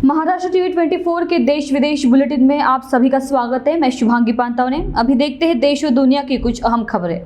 Maharashtra TV 24 के देश विदेश बुलेटिन में आप सभी का स्वागत है। मैं शुभांगी पांतावने। अभी देखते हैं देश और दुनिया की कुछ अहम खबरें।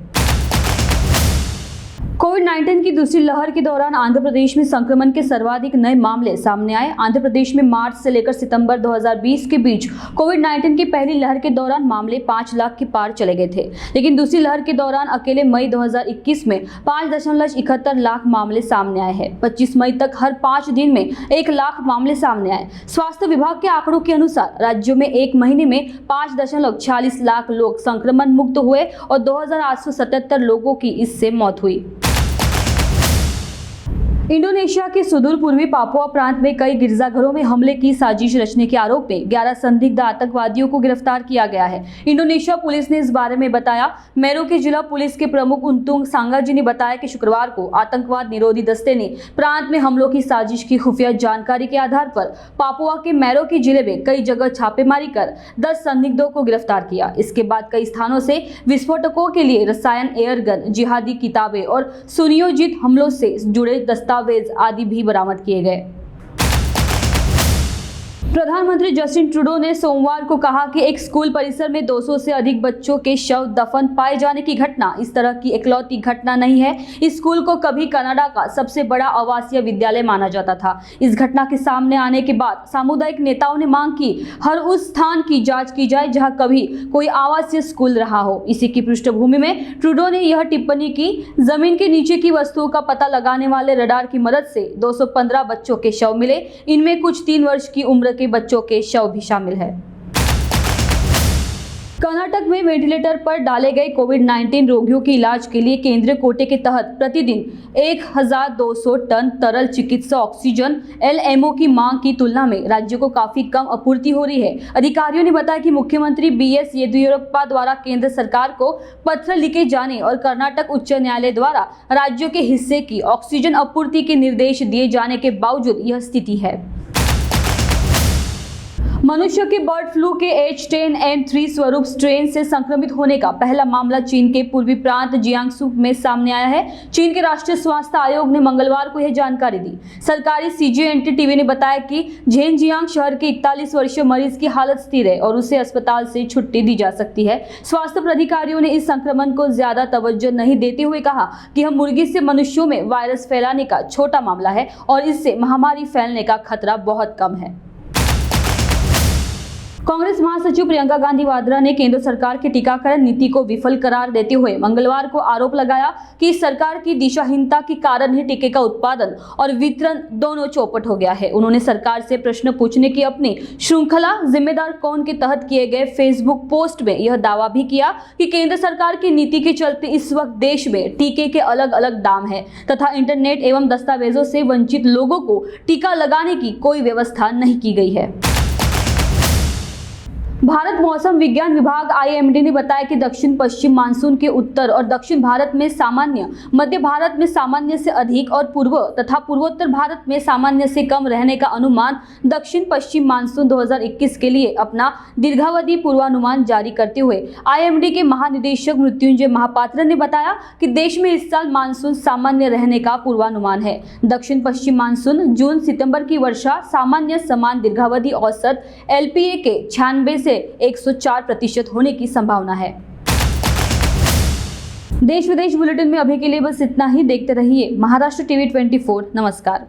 कोविड-19 की दूसरी लहर के दौरान आंध्र प्रदेश में संक्रमण के सर्वाधिक नए मामले सामने आए। आंध्र प्रदेश में मार्च से लेकर सितंबर 2020 के बीच कोविड-19 की पहली लहर के दौरान मामले 5 लाख के पार चले गए थे, लेकिन दूसरी लहर के दौरान अकेले मई 2021 में 5.71 लाख मामले सामने आए हैं। 25 मई तक हर 5 दिन में 1 लाख मामले सामने आए। स्वास्थ्य विभाग के आंकड़ों के अनुसार राज्यों में एक महीने में 5.46 लाख लोग संक्रमण मुक्त हुए और 2,877 लोगों की इससे मौत हुई। इंडोनेशिया के सुदूर पूर्वी पापुआ प्रांत में कई गिरजाघरों में हमले की साजिश रचने के आरोप में 11 संदिग्ध आतंकवादियों को गिरफ्तार किया गया है। इंडोनेशिया पुलिस ने इस बारे में बताया। मैरो के जिला पुलिस के प्रमुख उंतुंग सांगाजी ने बताया कि शुक्रवार को आतंकवाद निरोधी दस्ते ने प्रांत में हमलों की साजिश की खुफिया जानकारी के आधार पर पापुआ के मैरो के जिले में कई जगह छापेमारी कर 10 संदिग्धों को गिरफ्तार किया। इसके बाद कई स्थानों से विस्फोटकों के लिए रसायन, एयरगन, जिहादी किताबें और सुनियोजित हमलों से जुड़े दस्तावेज आदि भी बरामद किए गए। प्रधानमंत्री जस्टिन ट्रूडो ने सोमवार को कहा कि एक स्कूल परिसर में 200 से अधिक बच्चों के शव दफन पाए जाने की घटना इस तरह की इकलौती घटना नहीं है। इस स्कूल को कभी कनाडा का सबसे बड़ा आवासीय विद्यालय माना जाता था। इस घटना के सामने आने के बाद सामुदायिक नेताओं ने मांग की हर उस स्थान की जांच की जाए जहां कभी कोई आवासीय स्कूल रहा हो। इसी की पृष्ठभूमि में ट्रूडो ने यह टिप्पणी की, जमीन के नीचे की वस्तुओं का पता लगाने वाले रडार की मदद से 215 बच्चों के शव मिले। इनमें कुछ 3 वर्ष की उम्र के बच्चों के शव भी शामिल है। कर्नाटक में वेंटिलेटर पर डाले गए कोविड-19 रोगियों के इलाज के लिए केंद्रीय कोटे के तहत प्रतिदिन 1,200 टन तरल चिकित्सा ऑक्सीजन LMO की मांग की तुलना में राज्यों को काफी कम आपूर्ति हो रही है। अधिकारियों ने बताया कि मुख्यमंत्री BS येदियुरप्पा द्वारा केंद्र सरकार को पत्र लिखे जाने और कर्नाटक उच्च न्यायालय द्वारा राज्यों के हिस्से की ऑक्सीजन आपूर्ति के निर्देश दिए जाने के बावजूद यह स्थिति है। मनुष्य के बर्ड फ्लू के H10N3 स्वरूप स्ट्रेन से संक्रमित होने का पहला मामला चीन के पूर्वी प्रांत जियांगसू में सामने आया है। चीन के राष्ट्रीय स्वास्थ्य आयोग ने मंगलवार को यह जानकारी दी। सरकारी CGNT टीवी ने बताया कि झेनजियांग शहर के 41 वर्षीय मरीज की हालत स्थिर है और उसे अस्पताल से छुट्टी दी जा सकती है। स्वास्थ्य प्राधिकारियों ने इस संक्रमण को ज्यादा तवज्जो नहीं देते हुए कहा कि यह मुर्गी से मनुष्यों में वायरस फैलाने का छोटा मामला है और इससे महामारी फैलने का खतरा बहुत कम है। कांग्रेस महासचिव प्रियंका गांधी वाड्रा ने केंद्र सरकार की टीकाकरण नीति को विफल करार देते हुए मंगलवार को आरोप लगाया कि सरकार की दिशाहीनता के कारण ही टीके का उत्पादन और वितरण दोनों चौपट हो गया है। उन्होंने सरकार से प्रश्न पूछने की अपनी श्रृंखला जिम्मेदार कौन के तहत किए गए फेसबुक पोस्ट में यह दावा भी किया कि केंद्र सरकार की नीति के चलते इस वक्त देश में टीके के अलग अलग दाम है तथा इंटरनेट एवं दस्तावेजों से वंचित लोगों को टीका लगाने की कोई व्यवस्था नहीं की गई है। भारत मौसम विज्ञान विभाग IMD ने बताया कि दक्षिण पश्चिम मानसून के उत्तर और दक्षिण भारत में सामान्य, मध्य भारत में सामान्य से अधिक और पूर्व तथा पूर्वोत्तर भारत में सामान्य से कम रहने का अनुमान दक्षिण पश्चिम मानसून 2021 के लिए अपना दीर्घावधि पूर्वानुमान जारी करते हुए IMD के महानिदेशक मृत्युंजय महापात्र ने बताया कि देश में इस साल मानसून सामान्य रहने का पूर्वानुमान है। दक्षिण पश्चिम मानसून जून सितंबर की वर्षा सामान्य समान दीर्घावधि औसत LPA के 96 से 104% होने की संभावना है। देश विदेश बुलेटिन में अभी के लिए बस इतना ही। देखते रहिए महाराष्ट्र टीवी 24। नमस्कार।